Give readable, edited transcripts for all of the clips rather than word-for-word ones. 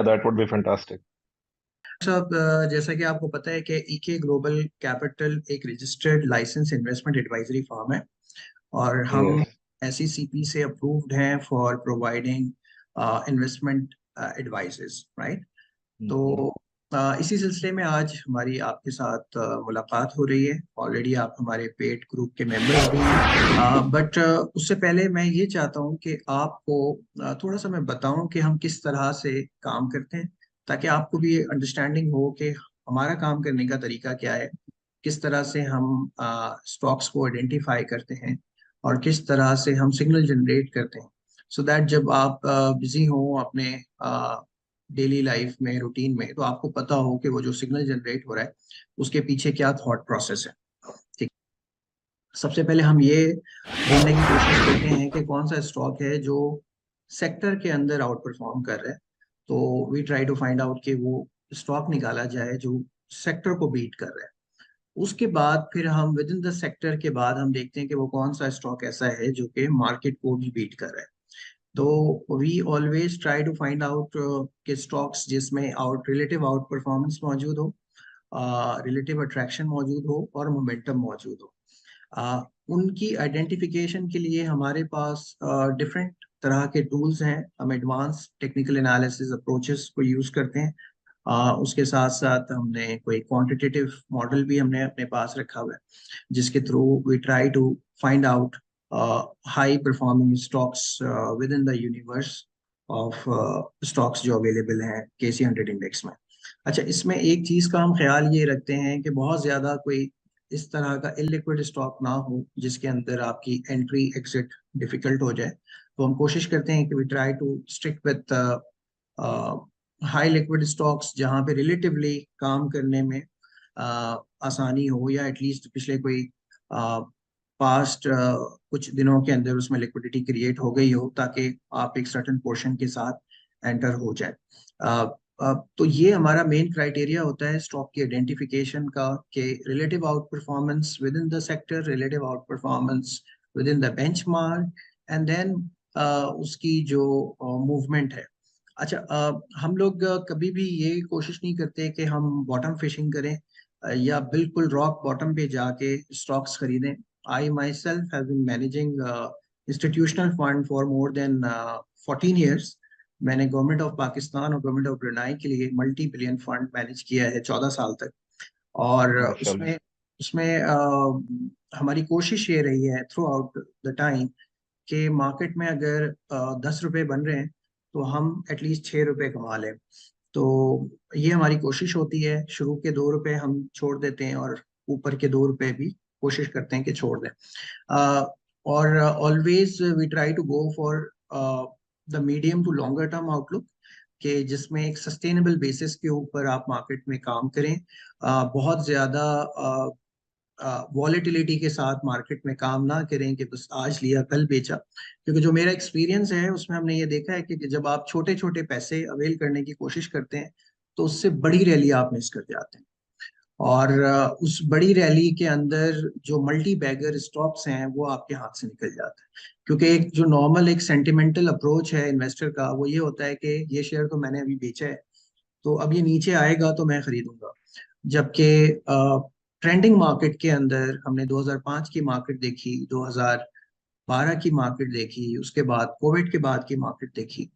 that would be fantastic. साहब, जैसा कि आपको पता है कि ईके ग्लोबल कैपिटल एक registered license investment advisory firm है और हम Yes. SECP से अप्रूव्ड हैं for providing investment advices, right. तो Mhm. इसी सिलसिले में आज हमारी आपके साथ मुलाकात हो रही है। ऑलरेडी आप हमारे पेड ग्रुप के मेंबर्स भी हैं, बट उससे पहले मैं ये चाहता हूँ कि आपको थोड़ा सा मैं बताऊं कि हम किस तरह से काम करते हैं, ताकि आपको भी अंडरस्टैंडिंग हो कि हमारा काम करने का तरीका क्या है, किस तरह से हम स्टॉक्स को आइडेंटिफाई करते हैं और किस तरह से हम सिग्नल जनरेट करते हैं, सो दैट जब आप बिजी हो अपने डेली लाइफ में, रूटीन में, तो आपको पता हो कि वो जो सिग्नल जनरेट हो रहा है उसके पीछे क्या थॉट प्रोसेस है। ठीक। सबसे पहले हम ये ढूंढने की कोशिश करते हैं कि कौन सा स्टॉक है जो सेक्टर के अंदर आउट परफॉर्म कर रहा है। तो we try to find out कि वो स्टॉक निकाला जाए जो सेक्टर को बीट कर रहा है। उसके बाद फिर हम विद इन द सेक्टर के बाद हम देखते हैं कि वो कौन सा स्टॉक ऐसा है जो कि मार्केट को भी बीट कर रहा है। तो we always try to find out के स्टॉक्स जिसमें रिलेटिव आउट परफॉर्मेंस मौजूद हो, रिलेटिव अट्रैक्शन मौजूद हो और मोमेंटम मौजूद हो। उनकी आइडेंटिफिकेशन के लिए हमारे पास डिफरेंट तरह के टूल्स हैं। हम एडवांस टेक्निकल एनालिसिस अप्रोचेस को यूज करते हैं। उसके साथ साथ हमने कोई क्वांटिटेटिव मॉडल भी हमने अपने पास रखा हुआ है, जिसके through we try to find out high performing stocks within the universe of stocks जो अवेलेबल हैं KC 100 इंडेक्स में। अच्छा, इसमें एक चीज का हम ख्याल ये रखते हैं कि बहुत ज्यादा कोई इस तरह का इलिक्विड स्टॉक ना हो जिसके अंदर आपकी एंट्री एग्जिट डिफिकल्ट हो जाए। तो हम कोशिश करते हैं कि we try to stick with high liquid stocks जहां पे रिलेटिवली काम करने में आसानी हो, या एटलीस्ट पिछले कोई पास्ट कुछ दिनों के अंदर उसमें लिक्विडिटी क्रिएट हो गई हो, ताकि आप एक सर्टेन पोर्शन के साथ एंटर हो जाए। तो ये हमारा मेन क्राइटेरिया होता है स्टॉक की आइडेंटिफिकेशन का, कि relative outperformance within the sector, relative outperformance within the benchmark, and then उसकी जो मूवमेंट है। अच्छा, हम लोग कभी भी ये कोशिश नहीं करते कि हम बॉटम फिशिंग करें या बिल्कुल रॉक बॉटम पे जाके स्टॉक्स खरीदें। I myself have been managing institutional fund for more than 14 years। मैंने गवर्नमेंट ऑफ पाकिस्तान और गवर्नमेंट ऑफ ब्रुनाई के लिए मल्टी बिलियन फंड मैनेज किया है 14 साल तक। और माशाल्लाह। उसमें उसमें हमारी कोशिश ये रही है थ्रू आउट द टाइम कि मार्केट में अगर 10 रुपए बन रहे हैं तो हम एटलीस्ट 6 रुपए कमा लें। तो ये हमारी कोशिश होती है। शुरू के 2 रुपए हम छोड़ देते हैं और ऊपर के 2 रुपए भी कोशिश करते हैं कि छोड़ दें। और always we try to go for the medium to longer term outlook, कि जिसमें एक सस्टेनेबल बेसिस के ऊपर आप मार्केट में काम करें। बहुत ज्यादा वॉलेटिलिटी के साथ मार्केट में काम ना करें कि बस आज लिया कल बेचा। क्योंकि जो मेरा एक्सपीरियंस है उसमें हमने ये देखा है कि जब आप छोटे छोटे पैसे अवेल करने की कोशिश करते हैं तो उससे बड़ी रैली आप मिस कर जाते हैं। और उस बड़ी रैली के अंदर जो मल्टी बैगर स्टॉक्स हैं वो आपके हाथ से निकल जाता है। क्योंकि एक जो नॉर्मल एक सेंटिमेंटल अप्रोच है इन्वेस्टर का, वो ये होता है कि ये शेयर तो मैंने अभी बेचा है, तो अब ये नीचे आएगा तो मैं खरीदूंगा। जबकि ट्रेंडिंग मार्केट के अंदर हमने 2005 की मार्केट देखी, 2012 की मार्केट देखी, उसके बाद कोविड के बाद की मार्केट देखी।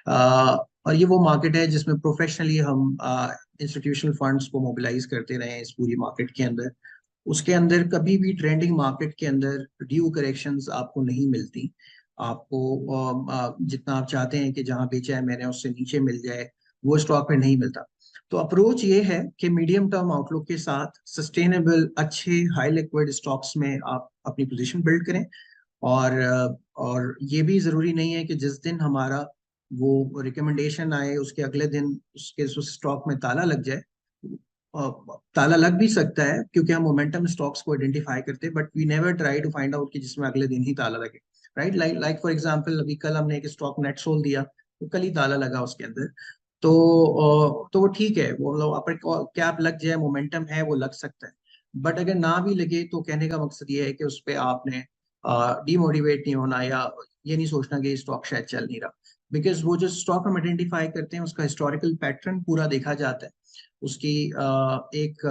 और ये वो मार्केट है जिसमें प्रोफेशनली हम इंस्टीट्यूशनल फंड्स को मोबिलाइज करते रहे हैं इस पूरी मार्केट के अंदर। उसके अंदर कभी भी ट्रेंडिंग मार्केट के अंदर ड्यू करेक्शंस आपको नहीं मिलती। आपको जितना आप चाहते हैं कि जहां बेचा है मैंने उससे नीचे मिल जाए, वो स्टॉक में नहीं मिलता। तो अप्रोच ये है कि मीडियम टर्म आउटलुक के साथ सस्टेनेबल अच्छे हाई लिक्विड स्टॉक्स में आप अपनी पोजीशन बिल्ड करें। और ये भी जरूरी नहीं है कि जिस दिन हमारा वो रिकमेंडेशन आए उसके अगले दिन उसके उस स्टॉक में ताला लग जाए। ताला लग भी सकता है क्योंकि हम मोमेंटम स्टॉक्स को आइडेंटिफाई करते हैं, but we never try to find out कि जिसमें अगले दिन ही ताला लगे। राइट, लाइक फॉर एग्जांपल अभी कल हमने एक स्टॉक नेट सोल दिया, तो कल ही ताला लगा उसके अंदर। तो वो ठीक है, वो मतलब अपर कैप लग जाए, मोमेंटम है, वो लग सकता है। बट अगर ना भी लगे तो कहने का मकसद ये है कि उस पर आपने डिमोटिवेट नहीं होना, या ये नहीं सोचना कि स्टॉक शायद चल नहीं रहा। बिकॉज वो जो स्टॉक हम आइडेंटिफाई करते हैं उसका हिस्टोरिकल पैटर्न पूरा देखा जाता है, उसकी एक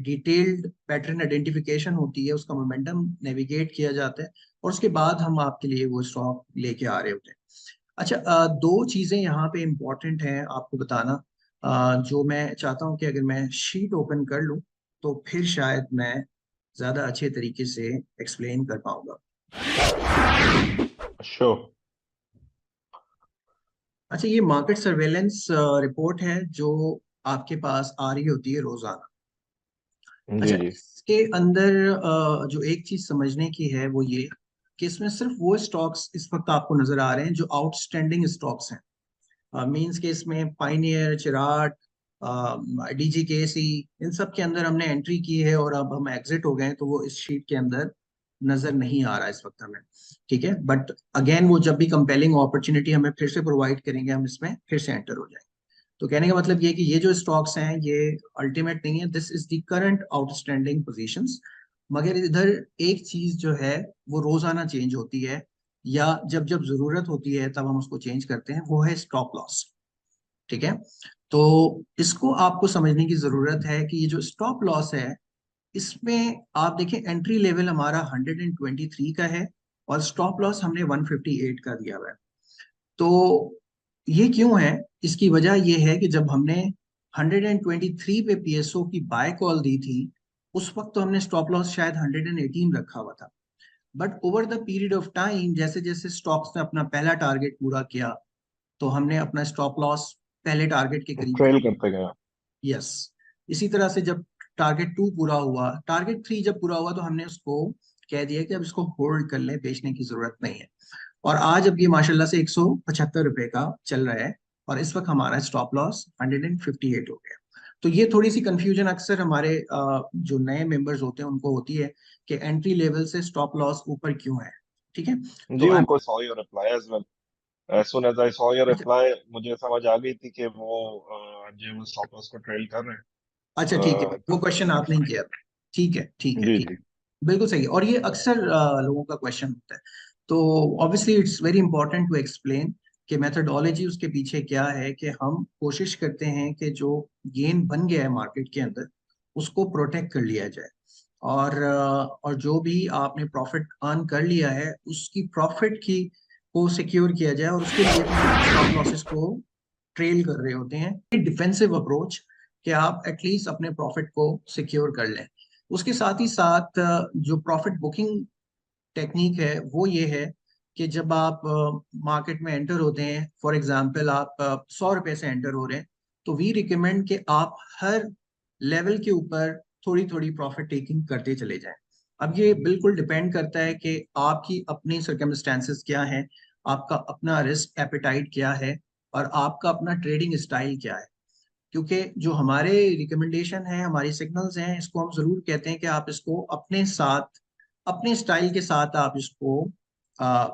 डिटेल्ड पैटर्न आइडेंटिफिकेशन होती है, उसका मोमेंटम नेविगेट किया जाता है, और उसके बाद हम आपके लिए वो स्टॉक लेके आ रहे होते हैं। अच्छा, दो चीजें यहाँ पे इम्पोर्टेंट हैं आपको बताना, जो मैं चाहता हूँ कि अगर मैं शीट ओपन कर लूँ तो फिर शायद मैं ज्यादा अच्छे तरीके से एक्सप्लेन कर पाऊंगा। श्योर। अच्छा, ये मार्केट सर्वेलेंस रिपोर्ट है जो आपके पास आ रही होती है रोजाना। अच्छा, जी जी। इसके अंदर जो एक चीज समझने की है वो ये कि इसमें सिर्फ वो स्टॉक्स इस वक्त आपको नजर आ रहे हैं जो आउटस्टैंडिंग स्टॉक्स हैं। मींस के इसमें पाइनियर, चिराट, डीजीकेसी, इन सब के अंदर हमने एंट्री की है और अब हम एग्जिट हो गए हैं, तो वो इस शीट के अंदर नजर नहीं आ रहा है इस वक्त हमें। ठीक है, बट अगेन वो जब भी कंपेलिंग अपॉर्चुनिटी हमें फिर से प्रोवाइड करेंगे हम इसमें फिर से एंटर हो जाएंगे। तो कहने का मतलब ये है कि ये जो स्टॉक्स हैं ये अल्टीमेट नहीं है, this is the current outstanding positions. मगर इधर एक चीज जो है वो रोजाना चेंज होती है, या जब जब जरूरत होती है तब हम उसको चेंज करते हैं, वो है स्टॉप लॉस। ठीक है, तो इसको आपको समझने की जरूरत है कि ये जो स्टॉप लॉस है, इसमें आप देखिए एंट्री लेवल हमारा 123 का है और स्टॉप लॉस हमने 158 का दिया हुआ है। तो ये क्यों है? इसकी वजह ये है कि जब हमने 123 पे पीएसओ की बाय कॉल दी थी, उस वक्त तो हमने स्टॉप लॉस शायद 118 रखा हुआ था। But over the period of time जैसे जैसे स्टॉक्स ने अपना पहला टारगेट पूरा किया, तो हमने अपना स्टॉप लॉस पहले टारगेट के करीब ट्रेल करीब। करते गए। यस, इसी तरह से जब टारगेट 2 पूरा हुआ, टारगेट 3 जब पूरा हुआ, तो हमने उसको कह दिया कि अब इसको होल्ड कर ले, बेचने की जरूरत नहीं है। और आज अब ये माशाल्लाह से 175 रुपए का चल रहा है, और इस वक्त हमारा स्टॉप लॉस 158 हो गया। तो ये थोड़ी सी कंफ्यूजन अक्सर हमारे जो नए मेंबर्स होते हैं उनको होती है कि एंट्री लेवल से स्टॉप लॉस ऊपर क्यों है। ठीक है, तो जी, आई वो एम। कोई saw your reply as well. As soon as I saw your reply, मुझे समझ आ गई थी कि वो जो वो स्टॉप लॉस को ट्रेल कर रहे अच्छा ठीक है, हैं। वो क्वेश्चन दैट्स आपने फाइन। किया था। ठीक है ठीक है जी ठीक जी। है, बिल्कुल सही है, और ये अक्सर लोगों का क्वेश्चन होता है। तो obviously it's very important to explain कि मेथडोलॉजी उसके पीछे क्या है, कि हम कोशिश करते हैं कि जो गेन बन गया है मार्केट के अंदर उसको प्रोटेक्ट कर लिया जाए, और जो भी आपने प्रॉफिट अर्न कर लिया है उसकी प्रॉफिट की को सिक्योर किया जाए, और उसके लिए भी हम स्टॉप लॉसेस को ट्रेल कर रहे होते हैं। डिफेंसिव अप्रोच कि आप एटलीस्ट अपने प्रॉफिट को सिक्योर कर लें। उसके साथ ही साथ जो प्रॉफिट बुकिंग टेक्निक है वो ये है कि जब आप मार्केट में एंटर होते हैं, फॉर एग्जांपल आप 100 रुपए से एंटर हो रहे हैं, तो वी रिकमेंड कि आप हर लेवल के ऊपर थोड़ी थोड़ी प्रॉफिट टेकिंग करते चले जाएं। अब ये बिल्कुल डिपेंड करता है कि आपकी अपनी सर्कमस्टेंसेस क्या है, आपका अपना रिस्क एपेटाइट क्या है, और आपका अपना ट्रेडिंग स्टाइल क्या है। क्योंकि जो हमारे रिकमेंडेशन है, हमारी सिग्नल्स हैं, इसको हम जरूर कहते हैं कि आप इसको अपने साथ, अपने स्टाइल के साथ आप इसको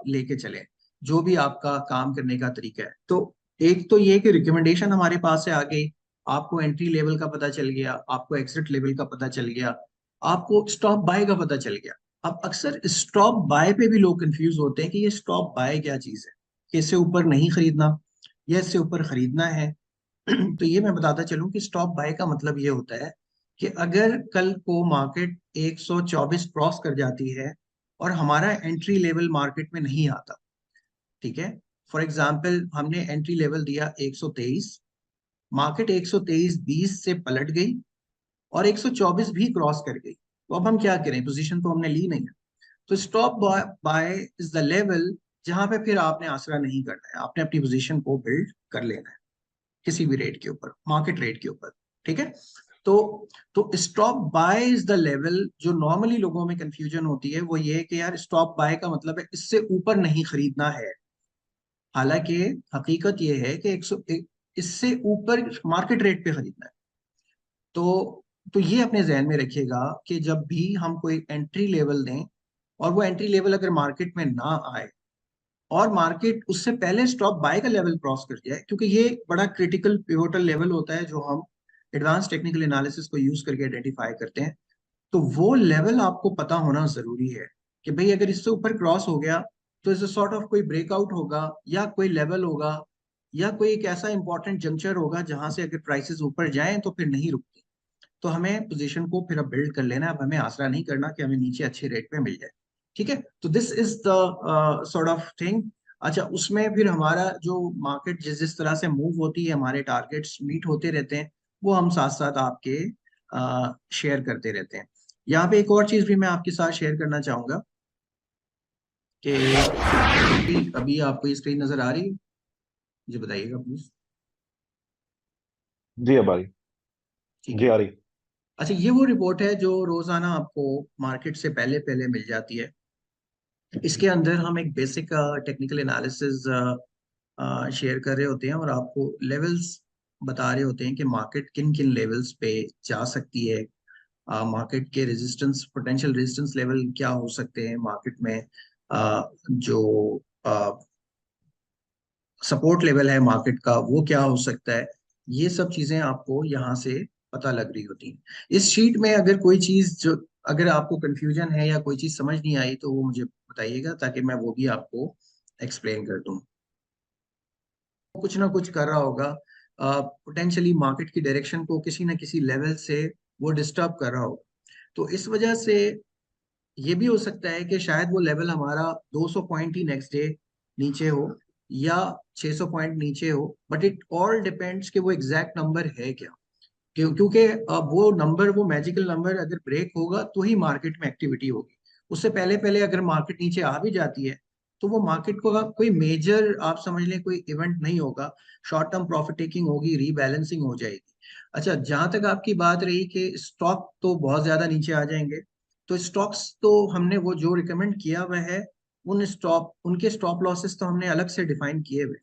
लेके चलें, जो भी आपका काम करने का तरीका है। तो एक तो ये कि रिकमेंडेशन हमारे पास से आ गई, आपको एंट्री लेवल का पता चल गया, आपको एग्जिट लेवल का पता चल गया, आपको स्टॉप बाय का पता चल गया। अब अक्सर स्टॉप बाय पे भी लोग कंफ्यूज होते हैं कि ये स्टॉप बाय क्या चीज है, कि इससे ऊपर नहीं खरीदना या इससे ऊपर खरीदना है। तो ये मैं बताता चलूं कि स्टॉप बाय का मतलब ये होता है कि अगर कल को मार्केट 124 क्रॉस कर जाती है और हमारा एंट्री लेवल मार्केट में नहीं आता, ठीक है, फॉर एग्जांपल हमने एंट्री लेवल दिया 123, मार्केट 123.20 से पलट गई और 124 भी क्रॉस कर गई, तो अब हम क्या करें? पोजीशन तो हमने ली नहीं है। तो stop by is the level जहां पे फिर आपने आसरा नहीं करना है, आपने अपनी पोजीशन को बिल्ड कर लेना है किसी भी रेट के ऊपर, मार्केट रेट के ऊपर। ठीक है, तो stop by is the level. जो नॉर्मली लोगों में कंफ्यूजन होती है वो ये है कि यार स्टॉप बाय का मतलब है इससे ऊपर नहीं खरीदना है। हालांकि हकीकत ये है कि 101 इससे ऊपर मार्केट रेट पे खरीदना है। तो ये अपने जहन में रखिएगा कि जब भी हम कोई एंट्री लेवल दें, और वो एंट्री लेवल अगर मार्केट में ना आए और मार्केट उससे पहले स्टॉप बाय का लेवल क्रॉस कर जाए, क्योंकि ये बड़ा क्रिटिकल पिवोटल लेवल होता है जो हम एडवांस टेक्निकल एनालिसिस को यूज करके आइडेंटिफाई करते हैं। तो वो लेवल आपको पता होना जरूरी है कि भाई अगर इससे ऊपर क्रॉस हो गया तो इस सॉर्ट ऑफ कोई ब्रेकआउट होगा या कोई लेवल होगा या कोई एक ऐसा इंपॉर्टेंट जंक्चर होगा जहां से अगर प्राइसेस ऊपर जाएं तो फिर नहीं रुकती। तो हमें पोजीशन को फिर अब बिल्ड कर लेना है, अब हमें आसरा नहीं करना कि हमें नीचे अच्छे रेट पे मिल जाए। ठीक है, तो this is the sort of thing. अच्छा, उसमें फिर हमारा जो मार्केट जिस जिस तरह से मूव होती है, हमारे टारगेट्स मीट होते रहते हैं, वो हम साथ साथ आपके शेयर करते रहते हैं। यहाँ पे एक और चीज भी मैं आपके साथ शेयर करना चाहूंगा कि अभी आपको ये स्क्रीन नजर आ रही है, मुझे बताइएगा प्लीज। जी अब आ रही। ठीक जी है। आ रही। अच्छा, ये वो रिपोर्ट है जो रोजाना आपको मार्केट से पहले पहले मिल जाती है। इसके अंदर हम एक बेसिक टेक्निकल एनालिसिस शेयर कर रहे होते हैं और आपको लेवल्स बता रहे होते हैं कि मार्केट किन किन लेवल्स पे जा सकती है। मार्केट के रेजिस्टेंस, पोटेंशियल रेजिस्टेंस लेवल क्या हो सकते हैं मार्केट में, जो सपोर्ट लेवल है मार्केट का वो क्या हो सकता है। ये सब चीजें आपको यहाँ से पता लग रही होती हैं। इस शीट में अगर कोई चीज जो, अगर आपको कंफ्यूजन है या कोई चीज समझ नहीं आई तो वो मुझे बताइएगा ताकि मैं वो भी आपको एक्सप्लेन कर दूं। कुछ ना कुछ कर रहा होगा, पोटेंशियली मार्केट की डायरेक्शन को किसी न किसी लेवल से वो डिस्टर्ब कर रहा होगा। तो इस वजह से ये भी हो सकता है कि शायद वो लेवल हमारा 200 पॉइंट ही नेक्स्ट डे नीचे हो या 600 पॉइंट नीचे हो, बट इट ऑल डिपेंड्स कि वो एग्जैक्ट नंबर है क्या। क्योंकि अब वो नंबर, वो मैजिकल नंबर अगर ब्रेक होगा तो ही मार्केट में एक्टिविटी होगी। उससे पहले पहले अगर मार्केट नीचे आ भी जाती है तो वो मार्केट को कोई मेजर, आप समझ लें, कोई इवेंट नहीं होगा। शॉर्ट टर्म प्रॉफिट टेकिंग होगी, रीबैलेंसिंग हो जाएगी। अच्छा, जहां तक आपकी बात रही कि स्टॉक तो बहुत ज्यादा नीचे आ जाएंगे, तो स्टॉक्स तो हमने वो जो रिकमेंड किया हुआ है, उनके स्टॉप लॉसेस तो हमने अलग से डिफाइन किए हुए।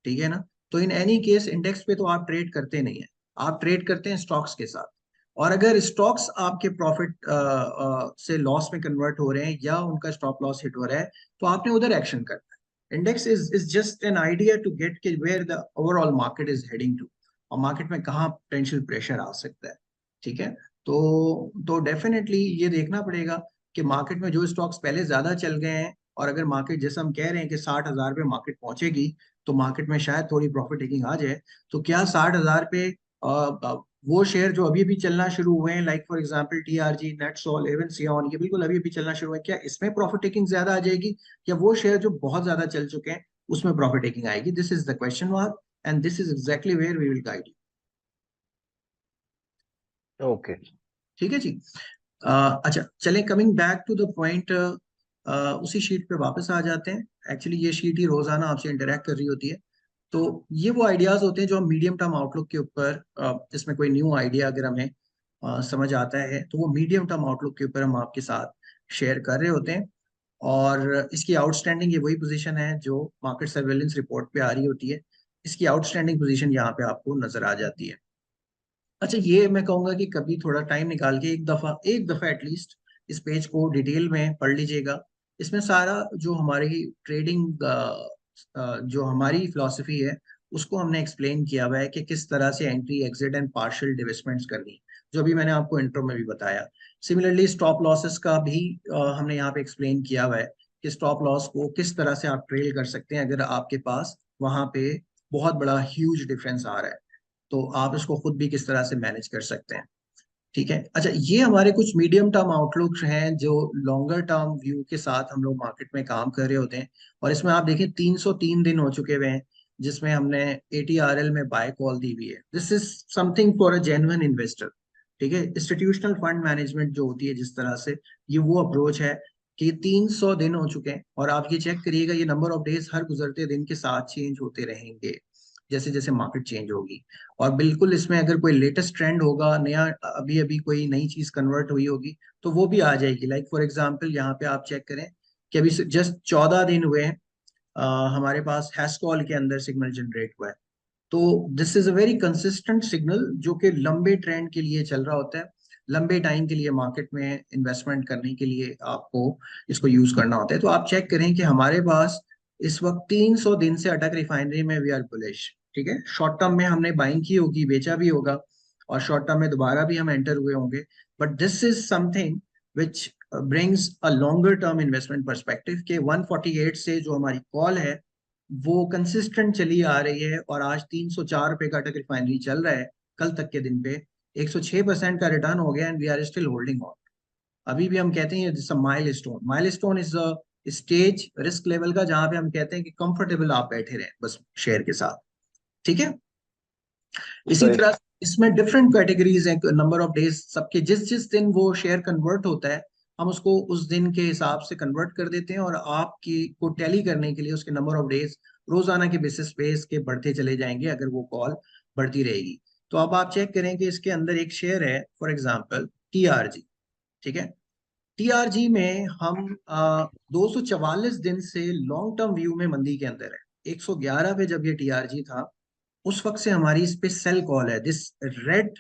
ठीक है ना। तो इन एनी केस इंडेक्स पे तो आप ट्रेड करते नहीं है, आप ट्रेड करते हैं स्टॉक्स के साथ। और अगर स्टॉक्स आपके प्रॉफिट से लॉस में कन्वर्ट हो रहे हैं या उनका स्टॉप लॉस हिट हो रहा है, तो आपने उधर एक्शन करना है। Index is just an idea to get के where the overall market is heading to, और मार्केट में कहाँ पोटेंशियल प्रेशर आ सकता है। ठीक है। तो डेफिनेटली ये देखना पड़ेगा कि मार्केट में जो स्टॉक्स पहले ज्यादा चल गए हैं, और अगर मार्केट जैसे हम कह रहे हैं कि 60,000 पे मार्केट पहुंचेगी तो मार्केट में शायद थोड़ी प्रॉफिट टेकिंग आ जाए, तो क्या 60,000 पे वो शेयर जो अभी अभी चलना शुरू हुए हैं, like for example TRG, NetSol, Avanceon, ये बिल्कुल अभी अभी चलना शुरू हुए हैं, क्या इसमें प्रॉफिट टेकिंग ज्यादा आ जाएगी, या वो शेयर जो बहुत ज्यादा चल चुके हैं उसमें प्रॉफिट टेकिंग आएगी? This is the question mark, and this is exactly where we will guide you. Okay. ठीक है जी। अच्छा चलें, coming back to the point, उसी शीट पे वापस आ जाते हैं। एक्चुअली ये शीट ही रोजाना आपसे इंटरेक्ट कर रही होती है। तो ये वो आइडियाज होते हैं जो हम मीडियम टर्म आउटलुक के ऊपर, इसमें कोई न्यू आइडिया अगर हमें समझ आता है तो वो मीडियम टर्म आउटलुक के ऊपर हम आपके साथ शेयर कर रहे होते हैं। और इसकी आउटस्टैंडिंग ये वही पोजीशन है जो मार्केट सर्वेलेंस रिपोर्ट पे आ रही होती है। इसकी आउटस्टैंडिंग पोजीशन यहाँ पे आपको नजर आ जाती है। अच्छा, ये मैं कहूंगा कि कभी थोड़ा टाइम निकाल के एक दफा एटलीस्ट इस पेज को डिटेल में पढ़ लीजिएगा। इसमें सारा जो हमारी ट्रेडिंग, जो हमारी फिलॉसफी है, उसको हमने एक्सप्लेन किया हुआ है कि किस तरह से एंट्री, एग्जिट एंड पार्शियल डिवेस्टमेंट्स करनी, जो अभी मैंने आपको इंट्रो में भी बताया। सिमिलरली स्टॉप लॉसेस का भी हमने यहाँ पे एक्सप्लेन किया हुआ है कि स्टॉप लॉस को किस तरह से आप ट्रेल कर सकते हैं अगर आपके पास वहां पे बहुत बड़ा ह्यूज डिफरेंस आ रहा है, तो आप इसको खुद भी किस तरह से मैनेज कर सकते हैं। ठीक है। अच्छा, ये हमारे कुछ मीडियम टर्म आउटलुक हैं जो लॉन्गर टर्म व्यू के साथ हम लोग मार्केट में काम कर रहे होते हैं। और इसमें आप देखें 303 दिन हो चुके हुए हैं जिसमें हमने एटीआरएल में बाय कॉल दी हुई है। This is something for a genuine investor. ठीक है, इंस्टीट्यूशनल फंड मैनेजमेंट जो होती है जिस तरह से, ये वो अप्रोच है कि 300 दिन हो चुके हैं और आप ये चेक करिएगा, ये नंबर ऑफ डेज हर गुजरते दिन के साथ चेंज होते रहेंगे जैसे जैसे मार्केट चेंज होगी। और बिल्कुल इसमें अगर कोई लेटेस्ट ट्रेंड होगा, नया अभी अभी कोई नई चीज कन्वर्ट हुई होगी, तो वो भी आ जाएगी। लाइक फॉर एग्जांपल यहाँ पे आप चेक करें कि अभी जस्ट 14 दिन हुए हैं, हमारे पास हैस्कॉल के अंदर सिग्नल जनरेट हुआ है। तो this is a very consistent signal जो कि लंबे ट्रेंड के लिए चल रहा होता है। लंबे टाइम के लिए मार्केट में इन्वेस्टमेंट करने के लिए आपको इसको यूज करना होता है। तो आप चेक करें कि हमारे पास इस वक्त 300 दिन से अटक रिफाइनरी में वी आर बुलिश। ठीक है, शॉर्ट टर्म में हमने बाइंग की होगी, बेचा भी होगा, और शॉर्ट टर्म में दोबारा भी हम एंटर हुए होंगे। But this is something which brings a longer term investment perspective के 148 से जो हमारी कॉल है वो कंसिस्टेंट चली आ रही है, और आज 304 रुपए का अटक रिफाइनरी चल रहा है। कल तक के दिन पे 106% का रिटर्न हो गया, and we are still holding on. अभी भी हम कहते हैं this milestone is a stage risk level का, जहां पे हम कहते हैं कि कंफर्टेबल आप बैठे रहें बस शेयर के साथ। ठीक है। इसी सही। तरह इसमें डिफरेंट कैटेगरीज हैं, नंबर ऑफ डेज सबके, जिस जिस दिन वो शेयर कन्वर्ट होता है हम उसको उस दिन के हिसाब से कन्वर्ट कर देते हैं, और आपकी को टैली करने के लिए उसके नंबर ऑफ डेज रोजाना के बेसिस पे इसके बढ़ते चले जाएंगे अगर वो कॉल बढ़ती रहेगी। तो अब आप चेक करें कि इसके अंदर एक शेयर है फॉर एग्जाम्पल TRG। ठीक है। TRG में हम 244 दिन से लॉन्ग टर्म व्यू में मंदी के अंदर है। 111 पे जब ये TRG था उस वक्त से हमारी इस पे सेल कॉल है। This red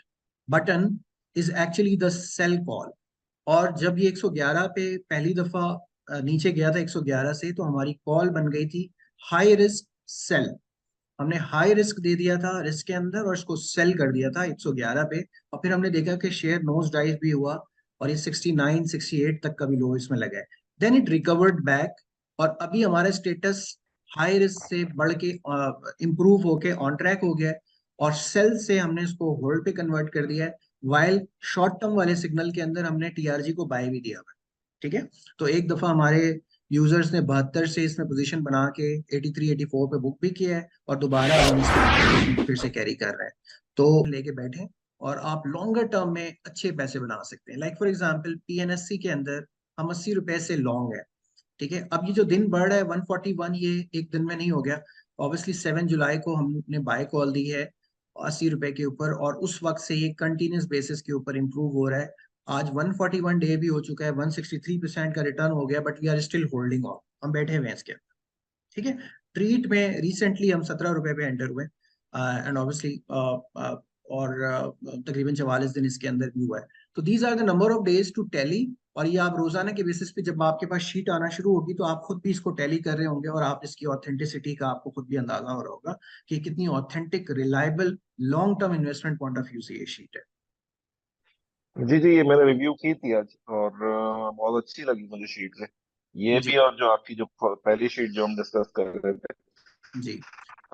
button is actually the sell call. और जब ये 111 पे पहली दफा नीचे गया था 111 से, तो हमारी कॉल बन गई थी हाई रिस्क सेल। हमने हाई रिस्क दे दिया था रिस्क के अंदर और इसको सेल कर दिया था 111 पे। और फिर हमने देखा कि शेयर नोज डाइव भी हुआ और ये 69 68 तक का भी लो इसमें लगा है। देन इट रिकवर्ड बैक, और अभी हमारा स्टेटस हाई रिस्क से बढ़ के इंप्रूव होके ऑन ट्रैक हो गया है, और सेल से हमने इसको होल्ड पे कन्वर्ट कर दिया है। वाइल शॉर्ट टर्म वाले सिग्नल के अंदर हमने TRG को बाय भी दिया हुआ है। ठीक है। तो एक दफा हमारे यूजर्स ने 72 से इसमें पोजीशन बना के 83 84 पे बुक भी किया है, और दोबारा अब हम इसकी पोजीशन फिर से कैरी कर रहे हैं। तो लेके बैठे और आप लॉन्गर टर्म में अच्छे पैसे बना सकते हैं। लाइक फॉर एग्जांपल PNSC के अंदर हम 80 रुपए से लॉन्ग है। ठीक है। अब ये जो दिन बढ़ रहा है 141, ये एक दिन में नहीं हो गया। ऑब्वियसली 7 जुलाई को हमने बाय कॉल दी है 80 रुपए के ऊपर, और उस वक्त से ये कंटिन्यूस बेसिस के ऊपर इंप्रूव हो रहा है। आज 141 डे भी हो चुका है, 163% का रिटर्न हो गया, but we are still holding on, हम बैठे हुए हैं इसके। ठीक है। ट्रीट में रिसेंटली हम 17 रुपए पे एंटर हुए, एंड ऑब्वियसली और तकरीबन 44 दिन इसके अंदर भी हुआ है। तो these are the number of days to tally, और ये आप रोजाना के बेसिस पे जब आपके पास शीट आना शुरू होगी तो आप खुद भी इसको टैली कर रहे होंगे, और आप इसकी ऑथेंटिसिटी का आपको खुद भी अंदाजा हो रहा होगा कि कितनी authentic reliable long term investment point of view से ये शीट है। जी जी, ये मैंने रिव्यू की थी आज, और बहुत अच्छी लगी मुझे शीट से। ये जी भी, और जो आपकी जो पहली शीट जो हम डिस्कस कर रहे थे। जी।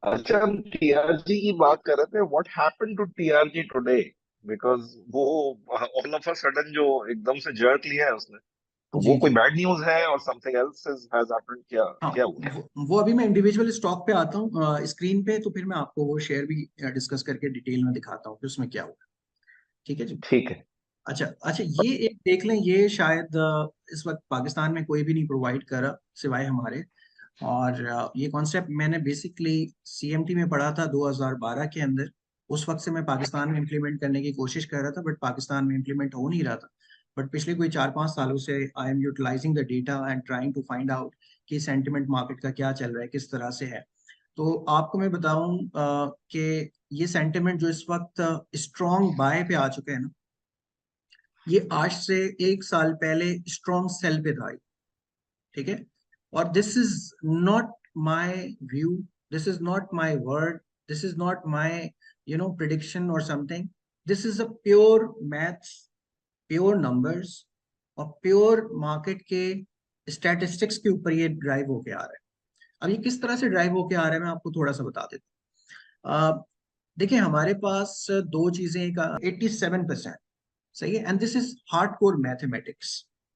अच्छा, हम टीआरजी की बात कर रहे थे, what happened to TRG today? Because वो ऑल ऑफ अ सडन जो एकदम से जर्क लिया है उसने, तो वो जी कोई जी। बैड न्यूज है और समथिंग एल्स हैज हैपेंड? क्या हाँ, क्या हुआ? वो अभी मैं इंडिविजुअल स्टॉक पे आता हूँ स्क्रीन पे, तो फिर मैं आपको वो शेयर भी डिस्कस करके डिटेल में दिखाता हूँ कि उसमें क्या हुआ। ठीक है जी। ठीक है। अच्छा अच्छा, ये एक देख लें, ये शायद इस वक्त पाकिस्तान में कोई भी नहीं प्रोवाइड कर रहा सिवाय हमारे। और ये कॉन्सेप्ट मैंने बेसिकली CMT में पढ़ा था 2012 के अंदर। उस वक्त से मैं पाकिस्तान में इम्प्लीमेंट करने की कोशिश कर रहा था, बट पाकिस्तान में इम्प्लीमेंट हो नहीं रहा था। बट पिछले कोई 4 5 सालों से I am utilising the data and trying to find out कि सेंटिमेंट मार्केट का क्या चल रहा है, किस तरह से है। तो आपको मैं बताऊं कि ये सेंटिमेंट जो इस वक्त स्ट्रॉन्ग बाय पे आ चुके हैं ना, ये आज से 1 साल पहले स्ट्रॉन्ग सेल पे था। ठीक है। और this is not my view, this is not my word, this is not my prediction और something. This is a pure maths, pure numbers, और प्योर मार्केट के स्टैटिस्टिक्स के ऊपर ये ड्राइव होके आ रहा है। अब ये किस तरह से ड्राइव होके आ रहा है मैं आपको थोड़ा सा बता देता हूँ। देखिए हमारे पास दो चीजें का 87%, सही है, and this is hard core mathematics.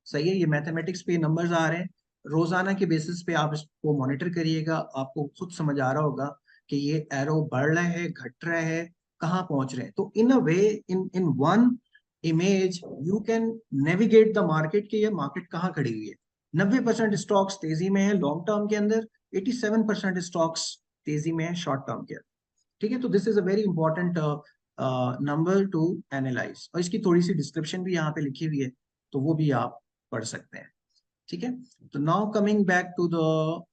सही है, ये मैथमेटिक्स पे नंबर्स आ रहे हैं। रोजाना के बेसिस पे आप इसको मॉनिटर करिएगा, आपको खुद समझ आ रहा होगा कि ये एरो बढ़ रहा है, घट रहा है, कहाँ पहुंच रहे हैं। तो in a way, in in one image you can navigate the market कि ये मार्केट कहाँ खड़ी हुई है। 90% स्टॉक्स तेजी में है लॉन्ग टर्म के अंदर, 87% स्टॉक्स तेजी में है शॉर्ट टर्म के अंदर। ठीक है। तो this is a very important number two analyse, और इसकी थोड़ी सी डिस्क्रिप्शन भी यहाँ पे लिखी हुई है, तो वो भी आप पढ़ सकते हैं। ठीक है। तो now coming back to the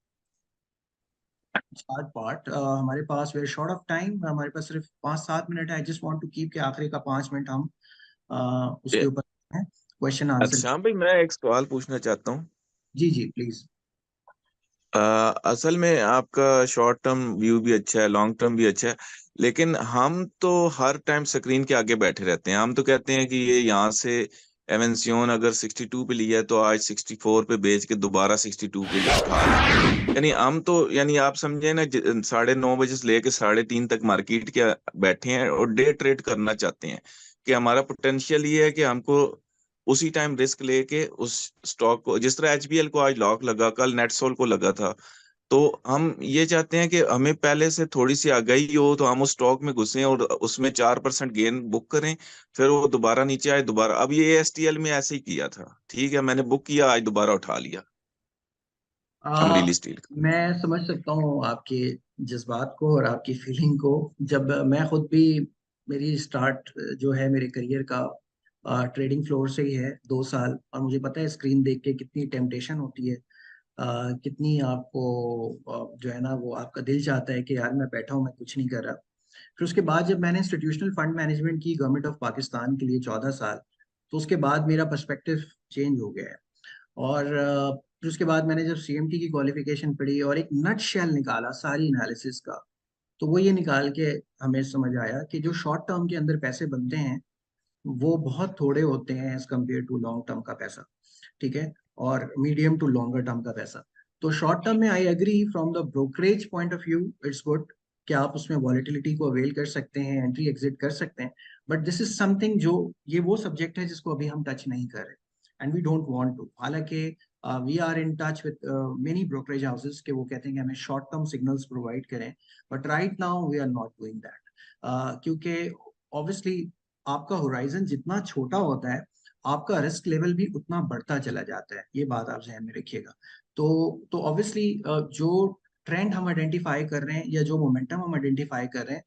chart part, हमारे पास वेरी शॉर्ट ऑफ टाइम, हमारे पास सिर्फ 5 7 मिनट है। I just want to keep के आखिरी का 5 मिनट हम उसके ये- ऊपर क्वेश्चन आंसर। अच्छा भाई, मैं एक सवाल पूछना चाहता हूँ। जी जी प्लीज। असल में आपका शॉर्ट टर्म व्यू भी अच्छा है, लॉन्ग टर्म भी अच्छा है, लेकिन हम तो हर टाइम स्क्रीन के आगे बैठे रहते हैं। हम तो कहते हैं कि ये यहाँ से एवेंसियोन अगर 62 पे लिया है तो आज 64 पे बेच के दोबारा 62 पे उठा लें। यानी हम तो यानी आप समझे ना 9:30 बजे से लेके 3:30 तक मार्केट के बैठे हैं और डे ट्रेड करना चाहते हैं कि हमारा पोटेंशियल ये है कि हमको उसी टाइम रिस्क लेके उस स्टॉक को, जिस तरह एचबीएल को आज लॉक लगा, कल नेटसोल को लगा था, तो हम ये चाहते हैं कि हमें पहले से थोड़ी सी आगाही हो तो हम उस स्टॉक में घुसें और उसमें 4% गेन बुक करें, फिर वो दोबारा नीचे आए दोबारा। अब ये एसटीएल में ऐसे ही किया था, ठीक है, मैंने बुक किया, आज दोबारा उठा लिया अमरीली स्टील का। मैं समझ सकता हूँ आपके जज्बात को और आपकी फीलिंग को। जब मैं खुद भी, मेरी स्टार्ट जो है मेरे करियर का ट्रेडिंग फ्लोर से ही है, 2 साल, और मुझे पता है स्क्रीन देख के कितनी टेम्पटेशन होती है, कितनी आपको जो है ना वो आपका दिल चाहता है कि यार मैं बैठा हूँ, मैं कुछ नहीं कर रहा। फिर उसके बाद जब मैंने इंस्टीट्यूशनल फंड मैनेजमेंट की गवर्नमेंट ऑफ पाकिस्तान के लिए 14 साल, तो उसके बाद मेरा पर्सपेक्टिव चेंज हो गया है। और फिर उसके बाद मैंने जब सीएमटी की क्वालिफिकेशन पढ़ी और एक नट शेल निकाला सारी एनालिसिस का, तो वो ये निकाल के हमें समझ आया कि जो शॉर्ट टर्म के अंदर पैसे बनते हैं वो बहुत थोड़े होते हैं as compare to long term का पैसा, ठीक है, और मीडियम टू लॉन्गर टर्म का पैसा। तो शॉर्ट टर्म में I agree from the brokerage point of view, it's good कि आप उसमें वॉलेटिलिटी को अवेल कर सकते हैं, एंट्री एग्जिट कर सकते हैं। बट दिस इज समथिंग जो, ये वो सब्जेक्ट है जिसको अभी हम टच नहीं कर रहे, and we don't want to. हालांकि we are in touch with many brokerage houses के वो कहते हैं कि हमें शॉर्ट टर्म सिग्नल्स प्रोवाइड करें, but right now we are not doing that, क्योंकि ऑब्वियसली आपका होराइजन जितना छोटा होता है आपका रिस्क लेवल भी उतना बढ़ता चला जाता है, ये बात आप ध्यान में रखिएगा। तो ऑब्वियसली जो ट्रेंड हम आइडेंटिफाई कर रहे हैं या जो मोमेंटम हम आइडेंटिफाई कर रहे हैं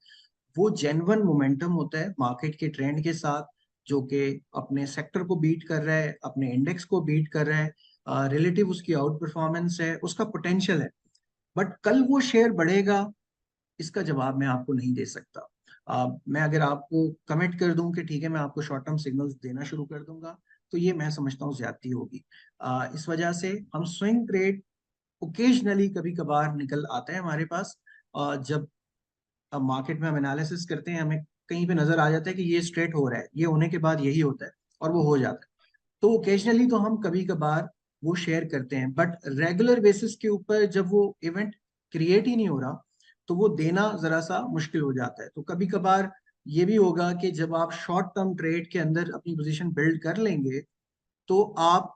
वो जेन्युइन मोमेंटम होता है मार्केट के ट्रेंड के साथ, जो कि अपने सेक्टर को बीट कर रहा है, अपने इंडेक्स को बीट कर रहा है, रिलेटिव उसकी आउट परफॉर्मेंस है, उसका पोटेंशियल है। बट कल वो शेयर बढ़ेगा, इसका जवाब मैं आपको नहीं दे सकता। मैं अगर आपको कमिट कर दूं कि ठीक है मैं आपको शॉर्ट टर्म सिग्नल्स देना शुरू कर दूंगा, तो ये मैं समझता हूँ ज्यादती होगी। इस वजह से हम स्विंग ट्रेड ओकेजनली कभी कभार निकल आता है हमारे पास, जब मार्केट में हम एनालिसिस करते हैं, हमें कहीं पे नजर आ जाता है कि ये स्ट्रेट हो रहा है, ये होने के बाद यही होता है, और वो हो जाता है। तो ओकेजनली तो हम कभी कभार वो शेयर करते हैं, बट रेगुलर बेसिस के ऊपर जब वो इवेंट क्रिएट ही नहीं हो रहा तो वो देना जरा सा मुश्किल हो जाता है। तो कभी कभार ये भी होगा कि जब आप शॉर्ट टर्म ट्रेड के अंदर अपनी पोजीशन बिल्ड कर लेंगे तो आप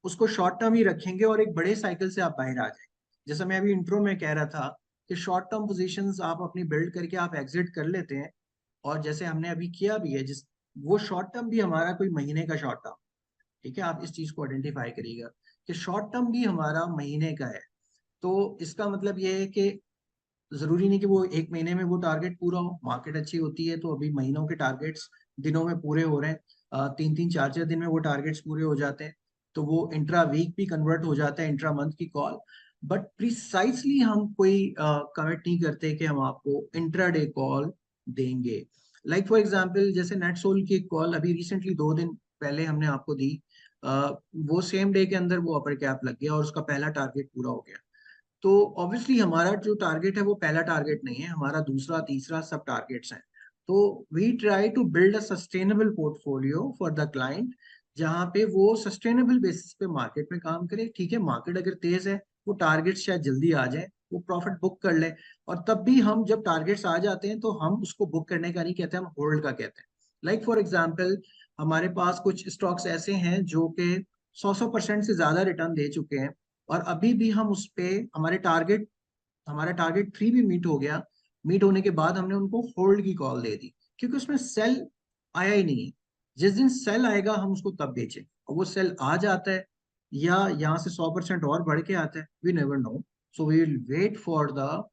उसको शॉर्ट टर्म ही रखेंगे और एक बड़े साइकिल से आप बाहर आ जाएंगे। जैसा मैं अभी इंट्रो में कह रहा था कि शॉर्ट टर्म पोजीशंस आप अपनी बिल्ड करके आप एग्जिट कर लेते हैं, और जैसे हमने अभी किया भी है, जिस वो शॉर्ट टर्म भी हमारा कोई महीने का शॉर्ट टर्म, ठीक है, आप इस चीज को आइडेंटिफाई करिएगा कि शॉर्ट टर्म भी हमारा महीने का है। तो इसका मतलब ये है कि जरूरी नहीं कि वो एक महीने में वो टारगेट पूरा हो, मार्केट अच्छी होती है तो अभी महीनों के टारगेट्स दिनों में पूरे हो रहे हैं, 3 3 4 4 दिन में वो टारगेट्स पूरे हो जाते हैं, तो वो इंट्रा वीक भी कन्वर्ट हो जाता है इंट्रा मंथ की कॉल। बट प्रिसाइसली हम कोई कमिट नहीं करते कि हम आपको इंट्रा डे कॉल देंगे। लाइक फॉर एग्जाम्पल जैसे नेट सोल की कॉल अभी रिसेंटली 2 दिन पहले हमने आपको दी, वो सेम डे के अंदर वो अपर कैप लग गया और उसका पहला टारगेट पूरा हो गया। तो ऑब्वियसली हमारा जो टारगेट है वो पहला टारगेट नहीं है, हमारा दूसरा तीसरा सब टारगेट्स हैं। तो we try to build a sustainable portfolio for the client, जहाँ पे वो सस्टेनेबल बेसिस पे मार्केट में काम करे। ठीक है, मार्केट अगर तेज है वो टारगेट शायद जल्दी आ जाए, वो प्रॉफिट बुक कर ले, और तब भी हम जब टारगेट्स आ जाते हैं तो हम उसको बुक करने का नहीं कहते, हम होल्ड का कहते हैं। लाइक फॉर एग्जाम्पल हमारे पास कुछ स्टॉक्स ऐसे हैं जो कि 100% से ज्यादा रिटर्न दे चुके हैं, और अभी भी हम उस पे हमारा टारगेट 3 भी मीट हो गया, मीट होने के बाद हमने उनको होल्ड की कॉल दे दी, क्योंकि उसमें सेल आया ही नहीं है। जिस दिन सेल आएगा हम उसको तब बेचें, और वो सेल आ जाता है या यहाँ से 100% और बढ़ के आता है, we never know. So we will wait for the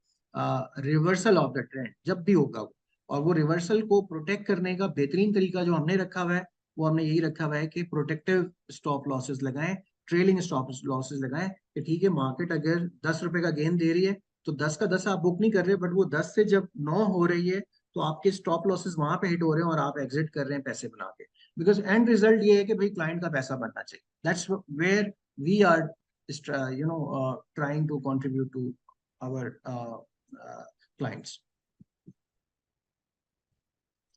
reversal of the trend जब भी होगा वो। और वो रिवर्सल को प्रोटेक्ट करने का बेहतरीन तरीका जो हमने रखा हुआ है वो हमने यही रखा हुआ है कि प्रोटेक्टिव स्टॉप लॉसेस लगाएं, ट्रेलिंग स्टॉप लॉसेस लगाएं, कि ठीक है मार्केट अगर 10 रुपए का गेन दे रही है तो 10 का 10 आप बुक नहीं कर रहे, बट वो 10 से जब 9 हो रही है तो आपके स्टॉप लॉसेस वहां पे हिट हो रहे हैं और आप एग्जिट कर रहे हैं पैसे बना के। बिकॉज एंड रिजल्ट ये है कि भाई क्लाइंट का पैसा बनना चाहिए। That's where we are trying to contribute to our clients.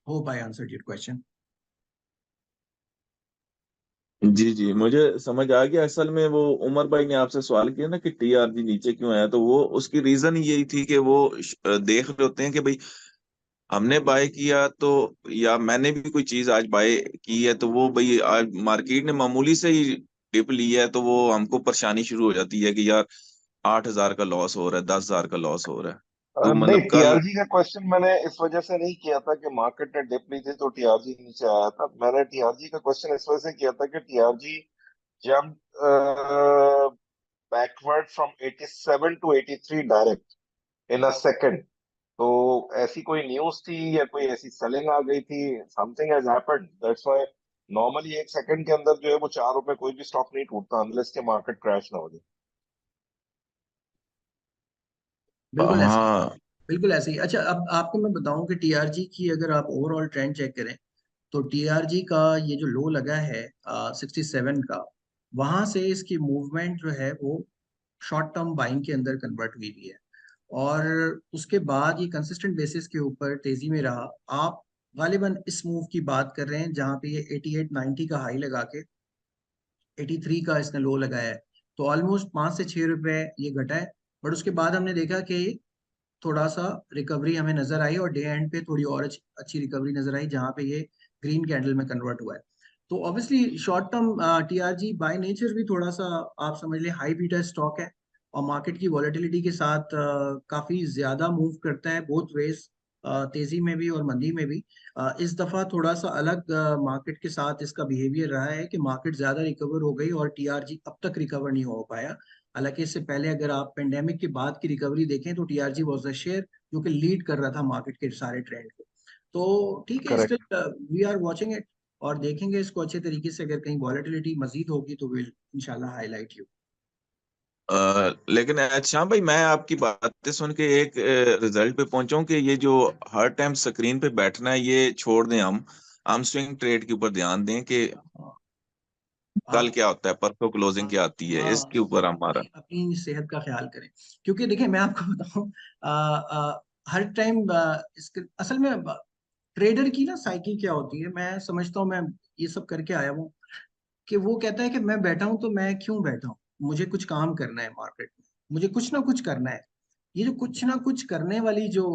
Hope I answered your question. जी जी, मुझे समझ आ गया। असल में वो उमर भाई ने आपसे सवाल किया ना कि टीआरजी नीचे क्यों आया, तो वो उसकी रीजन यही थी कि वो देख रहे होते हैं कि भाई हमने बाय किया तो, या मैंने भी कोई चीज आज बाय की है तो वो भाई आज मार्केट ने मामूली से ही डिप ली है तो वो हमको परेशानी शुरू हो जाती है कि यार 8,000 का लॉस हो रहा है, 10,000 का लॉस हो रहा है। तो नहीं, मतलब कल, टीआरजी का क्वेश्चन मैंने इस वजह से नहीं किया था कि मार्केट ने डिप ली थी तो टीआरजी नीचे आया था। मैंने टीआरजी का क्वेश्चन इस वजह से किया था कि TRG jump backward from 87 to 83 direct in a second. तो ऐसी कोई न्यूज थी या कोई ऐसी सेलिंग आ गई थी, something has happened, that's why. Normally एक सेकंड के अंदर जो है वो 4 रुपए कोई भी स्टॉक नहीं टूटता अनलेस के मार्केट क्रैश ना हो जाए। बिल्कुल ऐसे ही। हाँ। बिल्कुल ऐसे ही। अच्छा, अब आपको मैं बताऊं कि टीआरजी की अगर आप ओवरऑल ट्रेंड चेक करें तो टीआरजी का ये जो लो लगा है 67 का, वहां से इसकी मूवमेंट जो है वो शॉर्ट टर्म बाइंग के अंदर कन्वर्ट हुई हुई है, और उसके बाद ये कंसिस्टेंट बेसिस के ऊपर तेजी में रहा। आप गालिबन इस मूव की बात कर रहे हैं जहां पे ये 88-90 का हाई लगा के 83 का इसने लो लगाया है, तो ऑलमोस्ट 5 से 6 रुपए ये घटा है। बट उसके बाद हमने देखा कि थोड़ा सा रिकवरी हमें नजर आई, और डे एंड पे थोड़ी और अच्छी रिकवरी नजर आई जहां पे ये ग्रीन कैंडल में कन्वर्ट हुआ है। तो obviously short term TRG by nature भी थोड़ा सा आप समझ लें हाई बीटा स्टॉक है, और मार्केट की वॉलेटिलिटी के साथ काफी ज्यादा मूव करता है बोथ वेज, तेजी में भी और मंदी में भी। इस दफा थोड़ा सा अलग मार्केट के साथ इसका बिहेवियर रहा है कि मार्केट ज्यादा रिकवर हो गई और टीआरजी अब तक रिकवर नहीं हो पाया। हालांकि इससे पहले अगर आप पेंडेमिक के बाद की रिकवरी देखें तो टीआरजी वाज द शेयर जो कि लीड कर रहा था मार्केट के सारे ट्रेंड को। तो ठीक है, correct. Still we are watching it, और देखेंगे इसको अच्छे तरीके से। अगर कहीं वॉलेटिलिटी मजीद होगी तो विल इंशाल्लाह हाईलाइट यू। लेकिन अच्छा भाई, मैं आपकी बातें सुन के एक रिजल्ट पे पहुंचा हूं कि ये जो हर टाइम स्क्रीन पे बैठना है ये छोड़ दें। हम स्विंग ट्रेड के ऊपर ध्यान दें कि कल आप क्या होता है, परसों क्लोजिंग हाँ क्या आती है, हाँ, इसके ऊपर हमारा। अपनी अपनी सेहत का ख्याल करें। क्योंकि देखिए मैं आपको बताऊं, हर टाइम इसके असल में ट्रेडर की ना साइकिल क्या होती है, मैं समझता हूँ, मैं ये सब करके आया हूँ कि वो कहता है कि मैं बैठा हूं तो मैं क्यों बैठा हूं, मुझे कुछ काम करना है मार्केट में, मुझे कुछ ना कुछ करना है। ये जो कुछ ना कुछ करने वाली जो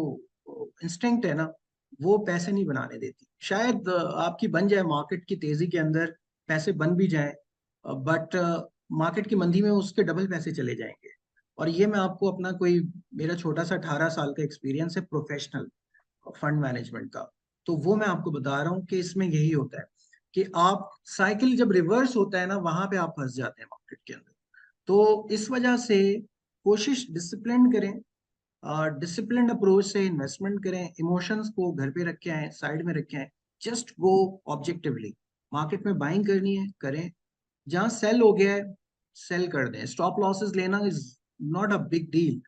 इंस्टिंक्ट है ना, वो पैसे नहीं बनाने देती। शायद आपकी बन जाए मार्केट की तेजी के अंदर, पैसे बन भी जाए, बट मार्केट की मंदी में उसके डबल पैसे चले जाएंगे। और ये मैं आपको अपना कोई मेरा छोटा सा 18 साल का एक्सपीरियंस है प्रोफेशनल फंड मैनेजमेंट का, तो वो मैं आपको बता रहा हूँ कि इसमें यही होता है कि आप साइकिल जब रिवर्स होता है ना वहां पे आप फंस जाते हैं मार्केट के अंदर। तो इस वजह से कोशिश डिसिप्लिन करें, डिसिप्लिन अप्रोच से इन्वेस्टमेंट करें, इमोशंस को घर पे रखे आए, साइड में रखे आए, जस्ट गो ऑब्जेक्टिवली। मार्केट में बाइंग करनी है करें, जहां सेल हो गया है सेल कर दें। स्टॉप लॉसेस लेना is not a big deal.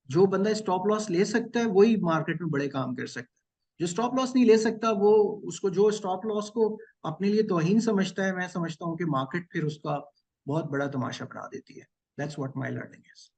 जो बंदा स्टॉप लॉस ले सकता है वही मार्केट में बड़े काम कर सकता है। जो स्टॉप लॉस नहीं ले सकता वो, उसको जो स्टॉप लॉस को अपने लिए तौहीन समझता है, मैं समझता हूँ कि मार्केट फिर उसका बहुत बड़ा तमाशा बना देती है। That's what my learning is.